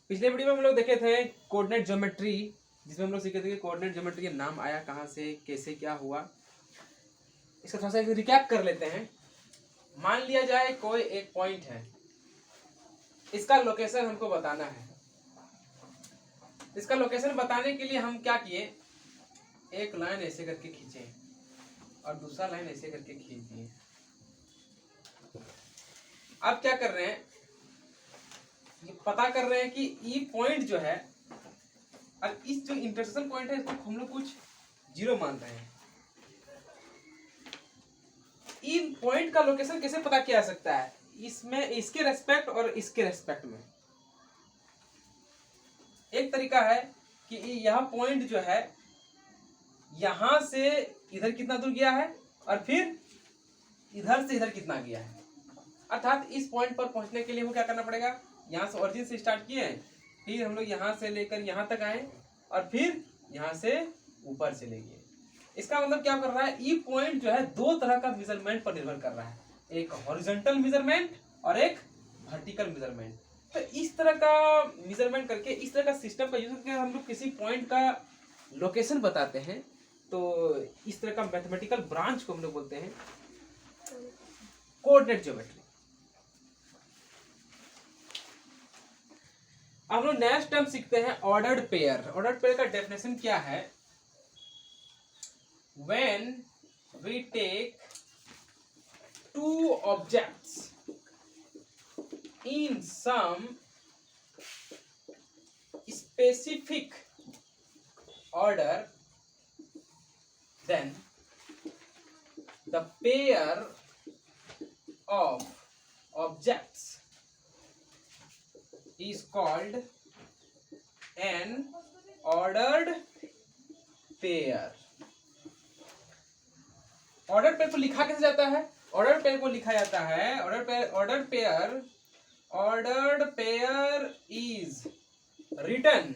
पिछले वीडियो में हम लोग देखे थे कोऑर्डिनेट ज्योमेट्री, जिसमें हम लोग सीखे थे कि कोऑर्डिनेट ज्योमेट्री का नाम आया कहाँ से, कैसे क्या हुआ। इसका थोड़ा सा रिकैप कर लेते हैं। मान लिया जाए कोई एक पॉइंट है, इसका लोकेशन हमको बताना है। इसका लोकेशन बताने के लिए हम क्या किए, एक लाइन ऐसे करके खींचे और दूसरा लाइन ऐसे करके खींच दिए। अब क्या कर रहे हैं, ये पता कर रहे हैं कि ई पॉइंट जो है और इस जो इंटरसेक्शन पॉइंट है इसको हम लोग कुछ जीरो मान रहे हैं। इन पॉइंट का लोकेशन कैसे पता किया जा सकता है, इसमें इसके रेस्पेक्ट और इसके रेस्पेक्ट में। एक तरीका है कि यह पॉइंट जो है यहां से इधर कितना दूर गया है और फिर इधर से इधर कितना गया है। अर्थात इस पॉइंट पर पहुंचने के लिए हमको क्या करना पड़ेगा, यहां से ओरिजिन से स्टार्ट किए हैं, फिर हम लोग यहां से लेकर यहां तक आए और फिर यहां से ऊपर से ले गए। इसका मतलब क्या कर रहा है, ई पॉइंट जो है दो तरह का मेजरमेंट पर निर्भर कर रहा है, एक हॉरिजॉन्टल मेजरमेंट और एक वर्टिकल मेजरमेंट। तो इस तरह का मेजरमेंट करके, इस तरह का सिस्टम का यूज करके हम लोग किसी पॉइंट का लोकेशन बताते हैं। तो इस तरह का मैथमेटिकल ब्रांच को हम लोग बोलते हैं कोऑर्डिनेट ज्योमेट्री। अब हम लोग नेक्स्ट टर्म सीखते हैं ऑर्डर्ड पेयर। ऑर्डर्ड पेयर का डेफिनेशन क्या है, when we take two objects in some specific order, then the pair of objects is called an ordered pair। Order pair को लिखा कैसे जाता है, ऑर्डर पेयर को लिखा जाता है, ordered pair is written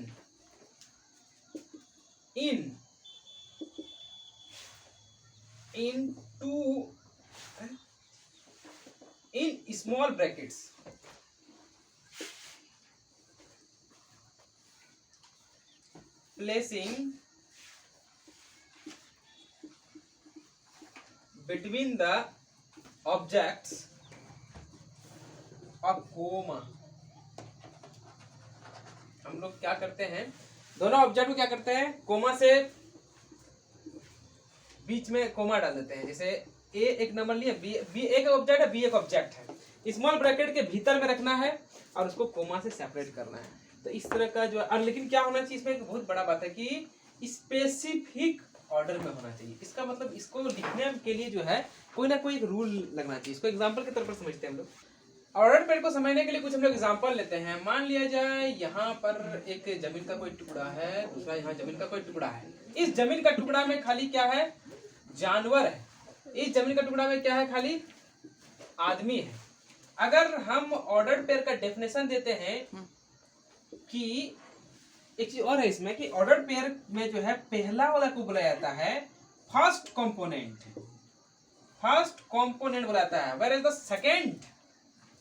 in small brackets placing between the objects a comma। हम लोग क्या करते हैं, दोनों ऑब्जेक्ट को क्या करते हैं, कोमा से बीच में कोमा डाल देते हैं। जैसे ए एक नंबर लिया, बी एक ऑब्जेक्ट है, बी एक ऑब्जेक्ट है, स्मॉल ब्रैकेट के भीतर में रखना है और उसको कोमा से सेपरेट करना है। तो इस तरह का जो, और लेकिन क्या होना चाहिए इसमें, एक बहुत बड़ा बात है कि स्पेसिफिक ऑर्डर में होना चाहिए। इसका मतलब इसको लिखने के लिए जो है कोई ना कोई एक रूल लगना चाहिए। इसको एग्जांपल के तौर पर समझते हैं हम लोग। ऑर्डर पेयर को समझने के लिए कुछ हम लोग एग्जांपल लेते हैं। मान लिया जाए यहाँ पर एक जमीन का कोई टुकड़ा है, दूसरा यहाँ जमीन का कोई टुकड़ा है। इस जमीन का टुकड़ा में खाली क्या है, जानवर है। इस जमीन का टुकड़ा में क्या है, खाली आदमी है। अगर हम ऑर्डर पेयर का डेफिनेशन देते हैं कि एक चीज और है इसमें कि ऑर्डर पेयर में जो है पहला वाला को बोला जाता है फर्स्ट कंपोनेंट। फर्स्ट कंपोनेंट बोला जाता है, where is the second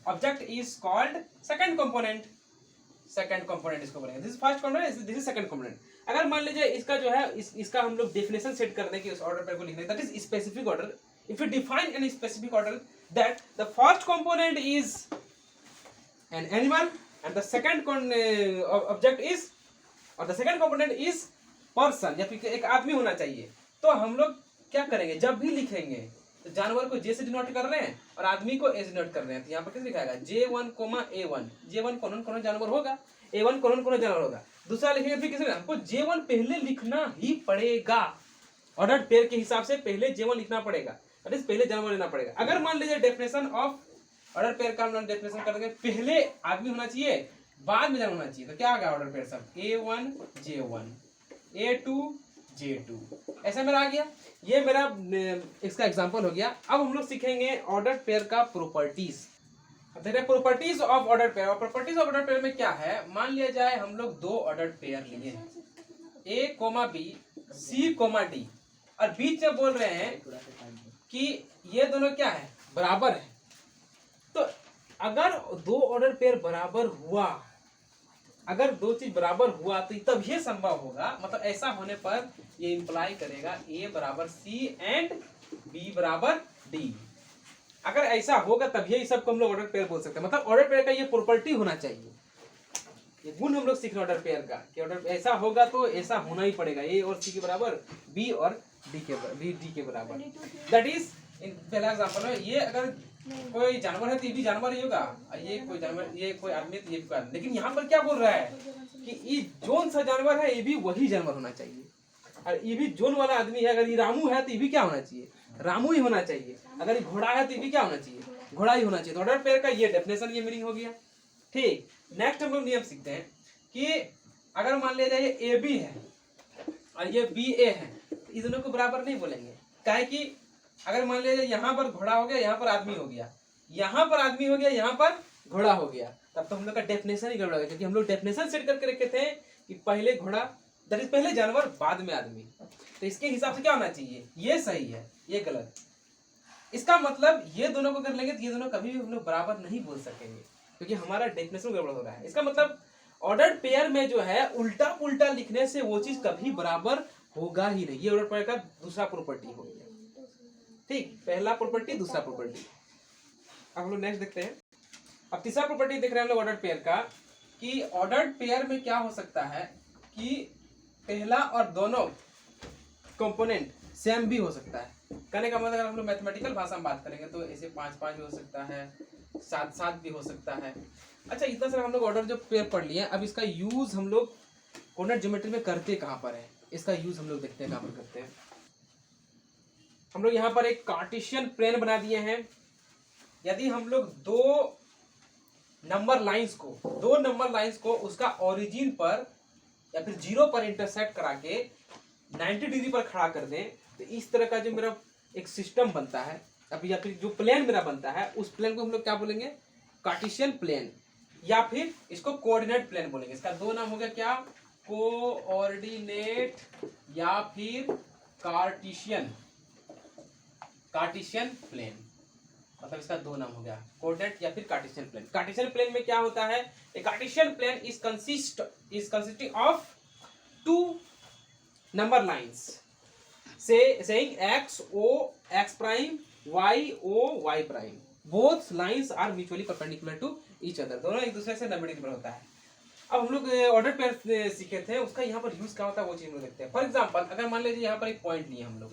object is called second component. Second component इसको बोलेंगे, this is first component, this is second component. अगर मान लीजिए इसका जो है इसका हम लोग डेफिनेशन सेट कर दें कि उस ऑर्डर पेयर को लिखने, that is specific order. If you define an specific order that the first component is an animal and the second object is, और the second component is person, या फिर एक आदमी होना चाहिए। तो हम लोग क्या करेंगे, जब भी लिखेंगे तो जानवर को जे से डिनोट कर रहे हैं और आदमी को ए से डिनोट कर रहे हैं। तो यहाँ पर कैसे लिखाएगा, J1, A1। J1 कोलन जानवर होगा, A1 कोलन जानवर होगा। दूसरा लिखेंगे फिर किसी, हमको J1 पहले लिखना ही पड़ेगा। ऑर्डर्ड पेयर के हिसाब से पहले J1 लिखना पड़ेगा, दैट इज पहले जानवर लेना पड़ेगा। अगर मान लीजिए डेफिनेशन ऑफ ऑर्डर पेयर का हम लोग डेफिनेशन कर देंगे, पहले आदमी होना चाहिए, बाद में जानवर होना चाहिए। तो क्या आ गया ऑर्डर पेयर सब, A1 J1, A2 J2, ऐसा मेरा आ गया। ये मेरा इसका एग्जांपल हो गया। अब हम लोग सीखेंगे ऑर्डर पेयर का प्रॉपर्टीज। अब देख रहे प्रॉपर्टीज ऑफ ऑर्डर पेयर। और प्रॉपर्टीज ऑफ ऑर्डर पेयर में क्या है, मान लिया जाए हम लोग दो ऑर्डर पेयर लिए हैं, A, B, C, D, और बीच में बोल रहे हैं कि ये दोनों क्या है, बराबर है। तो अगर दो ऑर्डर पेयर बराबर हुआ अगर दो चीज बराबर हुआ तो तब ये संभव होगा, मतलब ऐसा होने पर ये इंप्लाई करेगा ए बराबर सी एंड बी बराबर डी। अगर ऐसा होगा तब ये सब को हम लोग ऑर्डर पेयर बोल सकते हैं। मतलब ऑर्डर पेयर का ये प्रॉपर्टी होना चाहिए, ये गुण हम लोग सीख रहे हैं ऑर्डर पेयर का कि ऑर्डर ऐसा होगा तो ऐसा होना ही पड़ेगा, ए और सी के बराबर, बी और डी के बराबर। दैट इज इन पहला एग्जांपल है, ये अगर कोई जानवर है तो ये भी जानवर ही होगा, ये कोई जानवर, ये कोई आदमी तो ये भी कोई आदमी। लेकिन यहाँ पर क्या बोल रहा है कि ये जोन सा जानवर है ये भी वही जानवर होना चाहिए, और ये भी जोन वाला आदमी है, अगर ये रामू है तो ये भी क्या होना चाहिए, रामू ही होना चाहिए। अगर ये घोड़ा है तो ये भी क्या होना चाहिए, घोड़ा ही होना चाहिए। तो ऑर्डर पेयर का ये डेफिनेशन, ये मीनिंग हो गया। ठीक, नेक्स्ट हम लोग नियम सीखते हैं कि अगर मान लिया जाए ए बी है और ये बी ए है, तो इन दोनों को बराबर नहीं बोलेंगे। काहे कि अगर मान लिया जाए यहाँ पर घोड़ा हो गया, यहाँ पर आदमी हो गया, यहाँ पर आदमी हो गया, यहाँ पर घोड़ा हो गया, तब तो हम लोग का डेफिनेशन ही गड़बड़ हो गया। क्योंकि हम लोग डेफिनेशन सेट करके रखे थे कि पहले घोड़ा, दैट इज पहले जानवर बाद में आदमी। तो इसके हिसाब से क्या होना चाहिए, ये सही है ये गलत। इसका मतलब ये दोनों को कर लेंगे तो ये दोनों कभी भी हम लोग बराबर नहीं बोल सकेंगे, क्योंकि हमारा डेफिनेशन गड़बड़ हो रहा है। इसका मतलब ऑर्डर पेयर में जो है उल्टा पुल्टा लिखने से वो चीज कभी बराबर होगा ही नहीं। ये ऑर्डर पेयर का दूसरा प्रॉपर्टी हो गया। ठीक, पहला प्रॉपर्टी, दूसरा प्रॉपर्टी। अब हम लोग नेक्स्ट देखते हैं। अब तीसरा प्रॉपर्टी देख रहे हैं हम लोग ऑर्डर पेयर का, कि ऑर्डर पेयर में क्या हो सकता है कि पहला और दोनों कंपोनेंट सेम भी हो सकता है। कहने का मतलब अगर हम लोग मैथमेटिकल भाषा में बात करेंगे तो ऐसे 5-5 भी हो सकता है, 7-7 भी हो सकता है। अच्छा, इतना सारा हम लोग ऑर्डर जो पेयर पढ़ लिए, अब इसका यूज हम लोग कोऑर्डिनेट ज्योमेट्री में करते कहाँ पर है, इसका यूज हम लोग देखते हैं कहाँ पर करते हैं। हम लोग यहाँ पर एक कार्टेशियन प्लेन बना दिए हैं। यदि हम लोग दो नंबर लाइंस को उसका ओरिजिन पर या फिर 0 पर इंटरसेक्ट करा के 90 डिग्री पर खड़ा कर दें, तो इस तरह का जो मेरा एक सिस्टम बनता है, अब या फिर जो प्लेन मेरा बनता है, उस प्लेन को हम लोग क्या बोलेंगे, कार्टेशियन प्लेन, या फिर इसको कोऑर्डिनेट प्लेन बोलेंगे। इसका दो नाम हो गया, क्या, कोऑर्डिनेट या फिर कार्टेशियन प्लेन। मतलब इसका दो नाम हो गया, कोऑर्डिनेट या फिर कार्टेशियन प्लेन। कार्टेशियन प्लेन में क्या होता है, a cartesian plane is consisting of 2 number lines saying x o x prime y o y prime, both lines are mutually perpendicular to each other। दोनों एक दूसरे से 90 डिग्री पर होता है। अब हम लोग ऑर्डर पेयर सीखे थे, उसका यहाँ पर यूज क्या होता है वो चीज हम लोग देखते हैं। फॉर एग्जांपल अगर मान लीजिए यहाँ पर एक पॉइंट लिए हम लोग,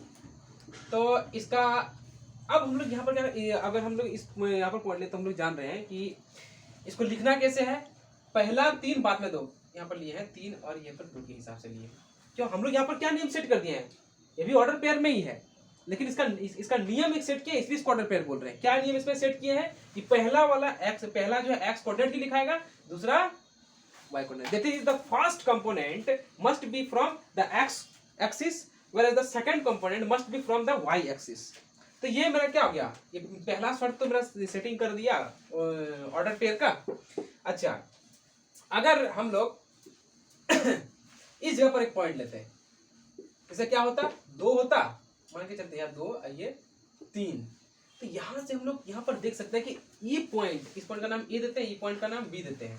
तो इसका अब हम लोग यहाँ पर क्या, अगर हम लोग इस यहाँ पर पॉइंट ले तो हम लोग जान रहे हैं कि इसको लिखना कैसे है। पहला 3 बाद में 2, यहाँ पर लिए हैं 3 और ये पर 2 के हिसाब से लिए। क्यों, हम लोग यहाँ पर क्या नियम सेट कर दिए हैं, ये भी ऑर्डर पेयर में ही है, लेकिन इसका नियम एक सेट किया, इसलिए इसको ऑर्डर पेयर बोल रहे हैं। क्या नियम इसमें सेट किए हैं कि पहला वाला पहला जो है एक्स कोऑर्डिनेट ही लिखाएगा, दूसरा Y coordinate. That is the first component must be from the X axis whereas the second component must be from the Y axis. तो ये मेरा क्या हो गया, ये पहला शर्त तो मेरा सेटिंग कर दिया ऑर्डर पेयर का। अच्छा, अगर हम लोग इस जगह पर एक पॉइंट लेते हैं, इससे क्या होता, 2 होता, मान के चलते हैं 2 ये 3, तो यहां से हम लोग यहाँ पर देख सकते हैं कि ये पॉइंट, इस पॉइंट का नाम ए देते हैं, ये पॉइंट का नाम बी देते हैं।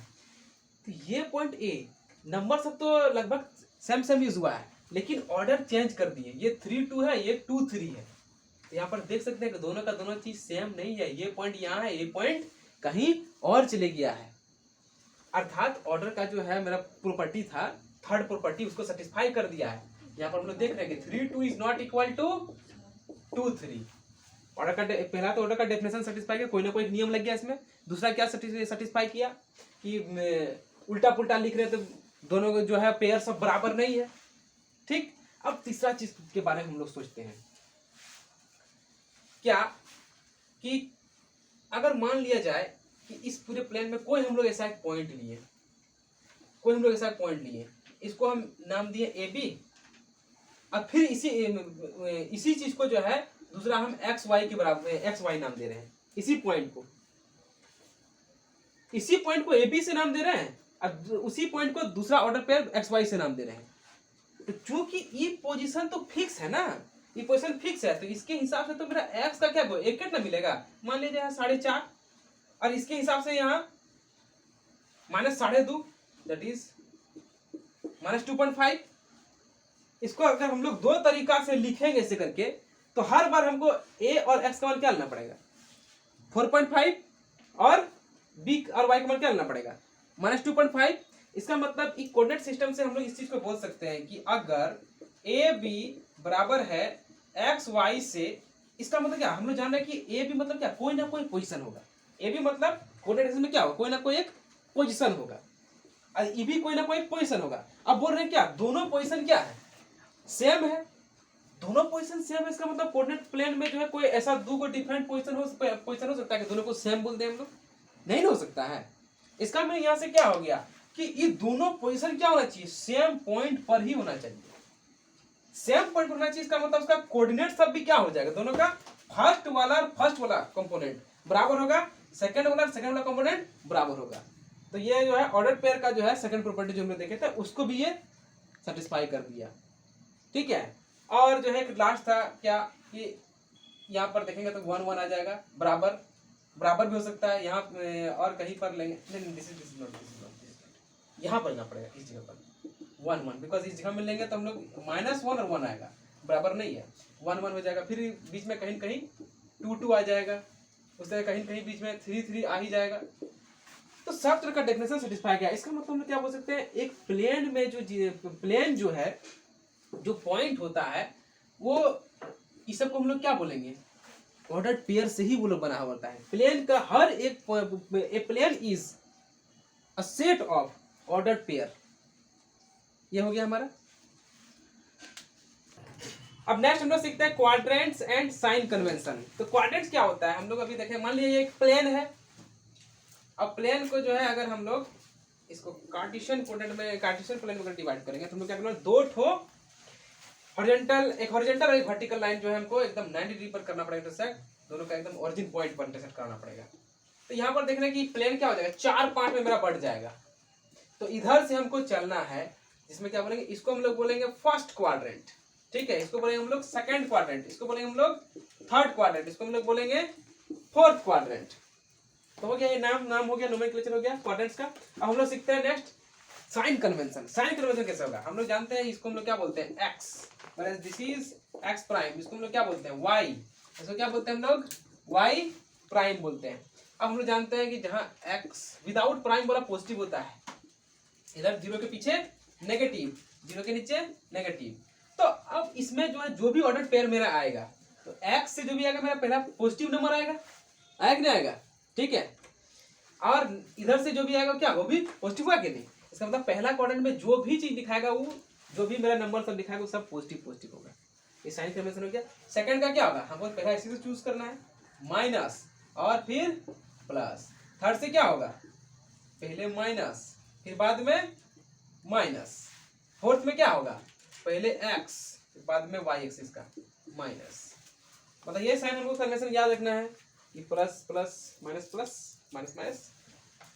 तो ये पॉइंट ए, नंबर सब तो लगभग सेम यूज हुआ है, लेकिन ऑर्डर चेंज कर दिए, ये 3-2 है, ये 2-3 है। तो यहाँ पर देख सकते हैं कि दोनों का दोनों चीज सेम नहीं है, ये पॉइंट यहाँ है, ये पॉइंट कहीं और चले गया है। अर्थात ऑर्डर का जो है मेरा प्रॉपर्टी था, थर्ड प्रॉपर्टी, उसको सेटिस्फाई कर दिया है। यहाँ पर हम लोग देख रहे हैं कि 3-2 is not equal to 2-3। Order का पहला तो ऑर्डर का डेफिनेशन सेटिस्फाई किया, कोई ना कोई नियम लग गया इसमें। दूसरा क्या सेटिस्फाई किया कि उल्टा पुल्टा लिख रहे तो दोनों जो है पेयर सब बराबर नहीं है। ठीक, अब तीसरा चीज के बारे में हम लोग सोचते हैं, क्या कि अगर मान लिया जाए कि इस पूरे प्लेन में कोई हम लोग ऐसा एक पॉइंट लिए, इसको हम नाम दिए ए बी, अब फिर इसी चीज को जो है दूसरा हम एक्स वाई के बराबर एक्स वाई नाम दे रहे हैं। इसी पॉइंट को ए बी से नाम दे रहे हैं, और उसी पॉइंट को दूसरा ऑर्डर पेयर एक्स वाई से नाम दे रहे हैं। तो चूंकि ये पोजीशन तो फिक्स है ना, ये पोजीशन फिक्स है, तो इसके हिसाब से तो मेरा एक्स का क्या एक कितना मिलेगा, मान लीजिए 4.5, और इसके हिसाब से यहाँ -2.5, दैट इज -2.5। इसको अगर हम लोग दो तरीका से लिखेंगे ऐसे करके, तो हर बार हमको a और x का मान क्या लेना पड़ेगा, 4.5, और b और y का मान क्या लेना पड़ेगा, -2.5। इसका मतलब एक कोऑर्डिनेट सिस्टम से हम लोग इस चीज को बोल सकते हैं कि अगर ए बी बराबर है एक्स वाई से, इसका मतलब क्या, हम लोग जान रहे हैं कि ए बी मतलब क्या, कोई ना कोई पोजीशन होगा। ए बी मतलब कोऑर्डिनेट सिस्टम में क्या होगा, कोई ना कोई एक पोजीशन होगा, और ई भी कोई ना कोई पोजीशन होगा। अब बोल रहे हैं क्या, दोनों पोजीशन क्या है, सेम है, दोनों पोजीशन सेम है। इसका मतलब कोऑर्डिनेट प्लेन में जो है कोई ऐसा दो को डिफरेंट पोजीशन हो सकता है कि दोनों को सेम बोल दें हम लोग, नहीं हो सकता है। इसका मतलब यहाँ से क्या हो गया कि ये दोनों पोजीशन क्या होना चाहिए, सेम पॉइंट पर ही होना चाहिए, सेम पॉइंट होना चाहिए। इसका मतलब उसका कोऑर्डिनेट सब भी क्या हो जाएगा, दोनों का फर्स्ट वाला कंपोनेंट बराबर होगा, सेकंड वाला कंपोनेंट बराबर होगा। तो ये जो है ऑर्डर पेयर का जो है सेकंड प्रॉपर्टी जो हमने देखे थे, उसको भी ये सेटिस्फाई कर दिया, ठीक है। और जो है लास्ट था क्या कि यहाँ पर देखेंगे तो 1 1 आ जाएगा, बराबर भी हो सकता है यहाँ, और कहीं पर लेंगे, दिस इज नॉट, यहाँ पर लेना पड़ेगा इस जगह पर 1 1, बिकॉज इस जगह में लेंगे तो हम लोग -1 और 1 आएगा, बराबर नहीं है, 1 1 हो जाएगा। फिर बीच में कहीं कहीं 2 2 आ जाएगा, उस तरह कहीं कहीं बीच में 3 3 आ ही जाएगा। तो सब तरह का डेफिनेशन सेटिस्फाई किया। इसका मतलब हम क्या बोल सकते हैं, एक प्लेन में प्लेन जो है, जो पॉइंट होता है, वो इस सब को हम लोग क्या बोलेंगे, ऑर्डर्ड पेयर से ही वो लोग बना हुआ होता है। प्लेन का हर एक plane is a set of ordered pair. ये हो गया हमारा। अब नेक्स्ट हम लोग सीखते हैं क्वाड्रेंट्स एंड साइन कन्वेंशन। तो क्वाड्रेंट्स क्या होता है, हम लोग अभी देखें, मान लीजिए ये एक प्लेन है। अब प्लेन को जो है अगर हम लोग इसको कार्टेशियन प्लेन में डिवाइड करेंगे तो हम लोग क्या करना है, दो ठो हॉरिजॉन्टल, एक हॉरिजॉन्टल और एक वर्टिकल लाइन जो है हमको एकदम 90 डिग्री पर करना पड़ेगा इंटरसेक्ट, दोनों का एकदम ओरिजिन पॉइंट पर इंटरसेक्ट करना पड़ेगा। तो यहाँ पर देखना कि प्लेन क्या हो जाएगा, 4 पार्ट में मेरा बढ़ जाएगा। तो इधर से हमको चलना है, जिसमें क्या बोलेंगे, इसको हम लोग बोलेंगे फर्स्ट क्वाड्रेंट, ठीक है, इसको बोलेंगे हम लोग सेकंड क्वाड्रेंट, इसको बोलेंगे हम लोग थर्ड क्वाड्रेंट, इसको हम लोग बोलेंगे फोर्थ क्वाड्रेंट। तो हो गया, ये नाम हो गया, नोमेनक्लेचर हो गया क्वाड्रेंट्स का। अब हम लोग सीखते हैं next sign convention. Sign convention कैसे होगा, हम लोग जानते हैं, इसको हम लोग क्या बोलते हैं, x, this is ex prime, इसको हम लोग क्या बोलते हैं, वाई, इसको क्या बोलते हैं हम लोग, वाई प्राइम बोलते हैं। अब हम लोग जानते हैं कि जहां एक्स विदाउट प्राइम वाला पॉजिटिव होता है, इधर जीरो के पीछे नेगेटिव, जीरो के नीचे नेगेटिव। तो अब इसमें जो है जो भी ऑर्डर पेयर मेरा आएगा, तो एक्स से जो भी आएगा मेरा पहला पॉजिटिव नंबर आएगा कि नहीं आएगा, ठीक है। और इधर से जो भी आएगा क्या, वो भी पॉजिटिव होगा कि नहीं। इसका मतलब पहला क्वाड्रेंट में जो भी चीज दिखाएगा, वो जो भी मेरा नंबर सब दिखाएगा, वो सब पॉजिटिव होगा। ये साइन कन्वेंशन हो गया। सेकंड का क्या होगा, हमको पहला इसी से चूज करना है, माइनस और फिर प्लस। थर्ड से क्या होगा, पहले माइनस फिर बाद में माइनस। फोर्थ में क्या होगा, पहले एक्स फिर बाद में वाई एक्सिस का माइनस। मतलब ये साइन हमको कन्वेंशन याद रखना है कि plus plus minus plus minus minus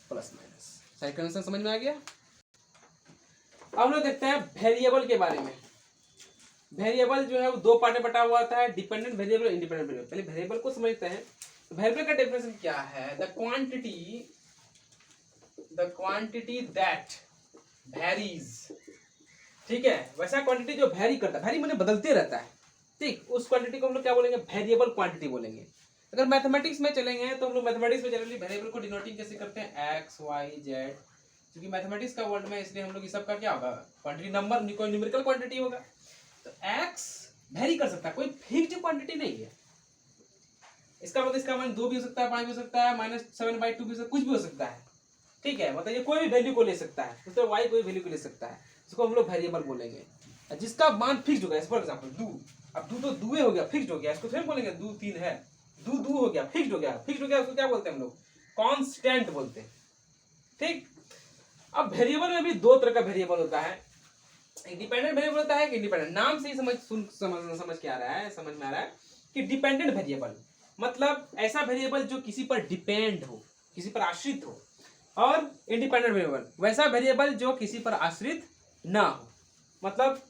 plus minus. Sign convention समझ में आ गया। अब हम लोग देखते हैं वेरिएबल के बारे में। वेरिएबल जो है वो दो पार्ट में बटा हुआ आता है, डिपेंडेंट वेरिएबल, इंडिपेंडेंट वेरिएबल। पहले वेरिएबल को समझते हैं। वेरिएबल का डेफिनेशन क्या है, द क्वांटिटी दैट वेरीज, ठीक है, वैसा क्वांटिटी जो वेरी करता है, वेरी माने बदलते रहता है, ठीक, उस क्वांटिटी को हम लोग क्या बोलेंगे, वेरिएबल क्वांटिटी बोलेंगे। अगर मैथमेटिक्स में चलेंगे तो हम लोग मैथमेटिक्स में जनरली वेरिएबल को डिनोटिंग कैसे करते हैं, एक्स वाई जेड, क्योंकि मैथमेटिक्स का वर्ल्ड में, इसलिए हम लोग इस सब का क्या होगा, क्वांटिटी नंबर, कोई न्यूमेरिकल क्वांटिटी होगा। तो एक्स वेरी कर सकता है, कोई फिक्स्ड क्वांटिटी नहीं है। इसका मतलब इसका मान 2 भी हो सकता है, 5 भी हो सकता है, -7/2 भी, कुछ भी हो सकता है, ठीक है। मतलब ये कोई भी वैल्यू को ले सकता है, उस तरह वाई कोई वैल्यू को ले सकता है, इसको हम लोग वेरिएबल बोलेंगे। जिसका मान फिक्स्ड होगा, फॉर एग्जांपल 2, अब 2 तो 2 हो गया, फिक्स्ड हो गया, इसको थोड़ी बोलेंगे 2 3 है, 2 हो गया, फिक्स्ड हो गया, उसको क्या बोलते हैं हम लोग, कांस्टेंट बोलते हैं, ठीक। अब वेरिएबल में भी दो तरह का वेरिएबल होता है, एक डिपेंडेंट वेरिएबल होता है, एक इंडिपेंडेंट। नाम से ही समझ के आ रहा है, समझ में आ रहा है कि डिपेंडेंट वेरिएबल मतलब ऐसा वेरिएबल जो किसी पर डिपेंड हो, किसी पर आश्रित हो, और इंडिपेंडेंट वेरिएबल वैसा वेरिएबल जो किसी पर आश्रित ना हो। मतलब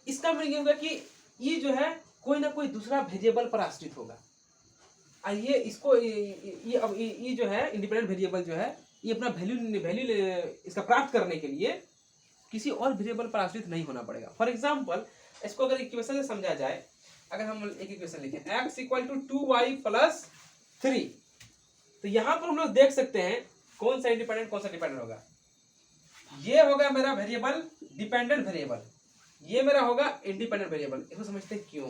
इसका मतलब ये होगा कि ये जो है कोई ना कोई दूसरा वेरिएबल पर आश्रित होगा। ये इसको ये जो है इंडिपेंडेंट वेरिएबल जो है, ये अपना वैल्यू वैल्यू इसका प्राप्त करने के लिए किसी और वेरिएबल पर आश्रित नहीं होना पड़ेगा। फॉर एग्जाम्पल इसको अगर इक्वेशन से समझा जाए, अगर हम एक इक्वेशन लिखें x equal to 2y plus 3, तो यहां पर हम लोग देख सकते हैं कौन सा इंडिपेंडेंट कौन सा डिपेंडेंट होगा। ये होगा मेरा वेरिएबल डिपेंडेंट वेरिएबल, ये मेरा होगा इंडिपेंडेंट वेरिएबल। इसको समझते हैं क्यों?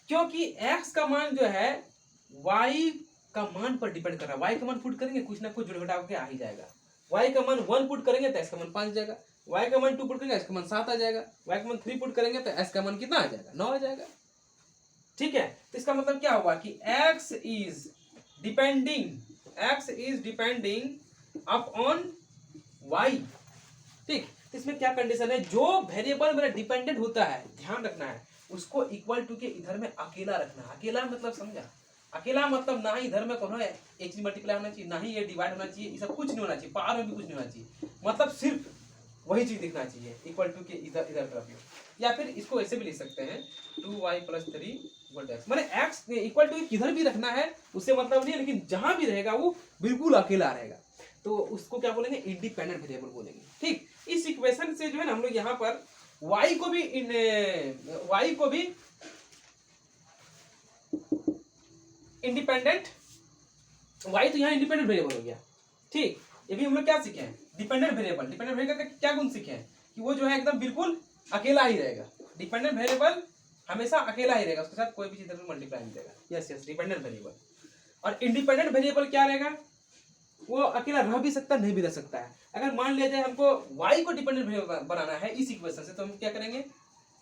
क्योंकि x का मान जो है y का मान पर डिपेंड कर रहा है। y का मान पुट करेंगे कुछ ना कुछ जुड़ घटा के आ ही जाएगा। y का मान 1 पुट करेंगे तो x का मान 5 आ जाएगा, y का मान 2 पुट करेंगे x का मान 7 आ जाएगा, y का मान 3 पुट करेंगे तो x का मान कितना आ जाएगा? 9 आ जाएगा। ठीक है, तो इसका मतलब क्या हुआ कि x is depending upon y। ठीक, तो इसमें क्या कंडीशन है, जो वेरिएबल मेरा डिपेंडेंट होता है ध्यान रखना है उसको इक्वल टू के इधर में अकेला रखना है। अकेला मतलब समझा? अकेला मतलब ना ही इधर में कौन है एक चीज मल्टीप्लाई होना चाहिए, ना ही ये डिवाइड होना चाहिए, ये सब कुछ नहीं होना चाहिए, पावर में भी कुछ नहीं होना चाहिए, मतलब सिर्फ वही चीज दिखना चाहिए इक्वल टू के इधर इधर तरफ में। या फिर इसको ऐसे भी लिख सकते हैं 2y plus 3 equal to x, माने x इक्वल टू किधर भी रखना है उससे मतलब नहीं है, लेकिन जहां भी रहेगा वो बिल्कुल अकेला रहेगा, तो उसको क्या बोलेंगे? इंडिपेंडेंट वेरिएबल बोलेंगे। ठीक, इस इक्वेशन से जो है ना हम लोग यहाँ पर y को भी इंडिपेंडेंट, y तो यहाँ इंडिपेंडेंट वेरिएबल हो गया। ठीक, ये भी हम लोग क्या सीखे हैं? Dependent variable. डिपेंडेंट वेरिएबल का क्या गुण सीखे हैं कि वो जो है एकदम बिल्कुल अकेला ही रहेगा। डिपेंडेंट वेरिएबल हमेशा अकेला ही रहेगा, उसके साथ कोई भी चीज मल्टीप्लाई नहीं देगा। Yes yes, dependent variable. और इंडिपेंडेंट वेरिएबल क्या रहेगा? वो अकेला रह भी सकता है, नहीं भी रह सकता है। अगर मान लिया जाए हमको y को डिपेंडेंट वेरिएबल बनाना है इस इक्वेशन से, तो हम क्या करेंगे?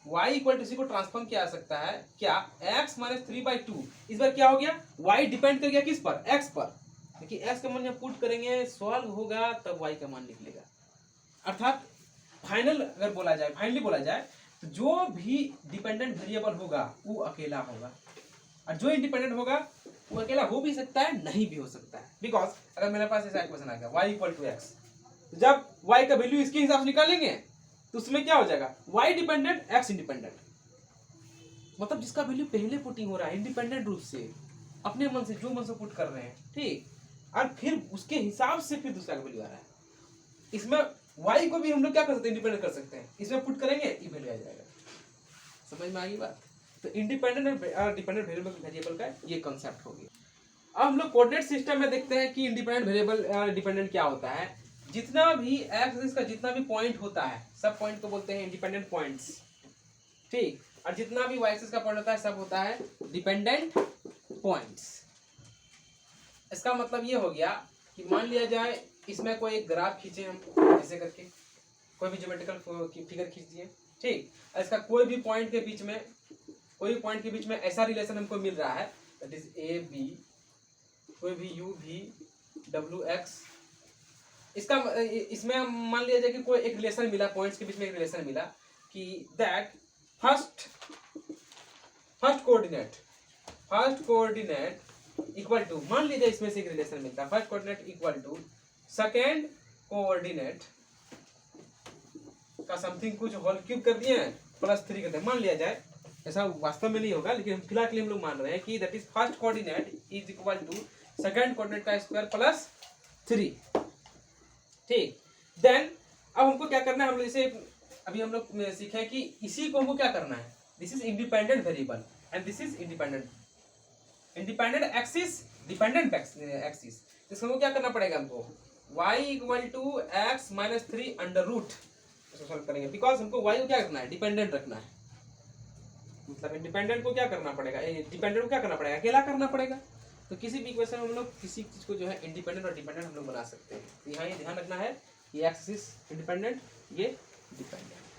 y इक्वल टू इसी को ट्रांसफॉर्म किया जा सकता है क्या? x minus 3/2। इस बार क्या हो गया? y डिपेंड कर गया किस पर? x पर, क्योंकि x का मान जब पुट करेंगे सॉल्व होगा तब y का मान निकलेगा। अर्थात फाइनली बोला जाए तो जो भी डिपेंडेंट वेरिएबल होगा वो अकेला होगा, और जो इंडिपेंडेंट होगा वो अकेला हो भी सकता है, नहीं भी हो सकता है। बिकॉज अगर मेरे पास ऐसा इक्वेशन आ गया y इक्वल टू x, जब y का वैल्यू इसके हिसाब से निकालेंगे तो उसमें क्या हो जाएगा? y डिपेंडेंट x इंडिपेंडेंट, मतलब जिसका वैल्यू पहले पुटिंग हो रहा है इंडिपेंडेंट रूप से, अपने मन से जो मन से पुट कर रहे हैं। ठीक, और फिर उसके हिसाब से फिर दूसरा का वैल्यू आ रहा है। इसमें y को भी हम लोग क्या कर सकते हैं? इंडिपेंडेंट कर सकते हैं। इसमें पुट करेंगे ये वैल्यू आ जाएगा। समझ में आ गई बात? तो इंडिपेंडेंट और डिपेंडेंट वेरिएबल का ये कंसेप्ट हो गया। अब हम लोग कोऑर्डिनेट सिस्टम में देखते हैं कि इंडिपेंडेंट वेरिएबल डिपेंडेंट क्या होता है। जितना भी एक्सिस का जितना भी पॉइंट होता है सब पॉइंट को बोलते हैं इंडिपेंडेंट पॉइंट्स। ठीक, और जितना भी वाई एक्सिस का पॉइंट होता है सब होता है डिपेंडेंट पॉइंट्स। इसका मतलब ये हो गया कि मान लिया जाए इसमें कोई एक ग्राफ खींचे हम ऐसे करके, कोई भी ज्योमेट्रिकल फिगर खींच दिए। ठीक, इसका कोई भी पॉइंट के बीच में ऐसा रिलेशन हमको मिल रहा है, दैट इज ए बी, कोई भी यू भी डब्ल्यू एक्स। इसमें मान लिया जाए कि कोई एक रिलेशन मिला, पॉइंट्स के बीच में एक रिलेशन मिला कि that first coordinate equal to, मान लीजिए इसमें से एक रिलेशन मिलता है, first coordinate equal to second coordinate का समथिंग कुछ होल क्यूब कर दिए प्लस 3 कर दिए। मान लिया जाए, ऐसा वास्तव में नहीं होगा लेकिन फिलहाल के लिए हम लोग मान रहे हैं कि that is first coordinate is equal to second coordinate का स्क्वायर प्लस 3। ठीक, देन अब हमको क्या करना है? हम लोग इसे अभी हम लोग सीखे कि इसी को हमको क्या करना है, this is independent variable and this is independent axis, dependent axis. इसको हमको क्या करना पड़ेगा? हमको y equal to X minus 3 under root solve करेंगे, बिकॉज हमको y को क्या रखना है? डिपेंडेंट रखना है। मतलब इंडिपेंडेंट को क्या करना पड़ेगा? डिपेंडेंट को क्या करना पड़ेगा? अकेला करना पड़ेगा। तो किसी भी इक्वेशन में हम लोग किसी चीज को जो है इंडिपेंडेंट और डिपेंडेंट हम लोग बना सकते हैं। तो यहाँ ये ध्यान रखना है कि एक्सिस इंडिपेंडेंट, ये डिपेंडेंट।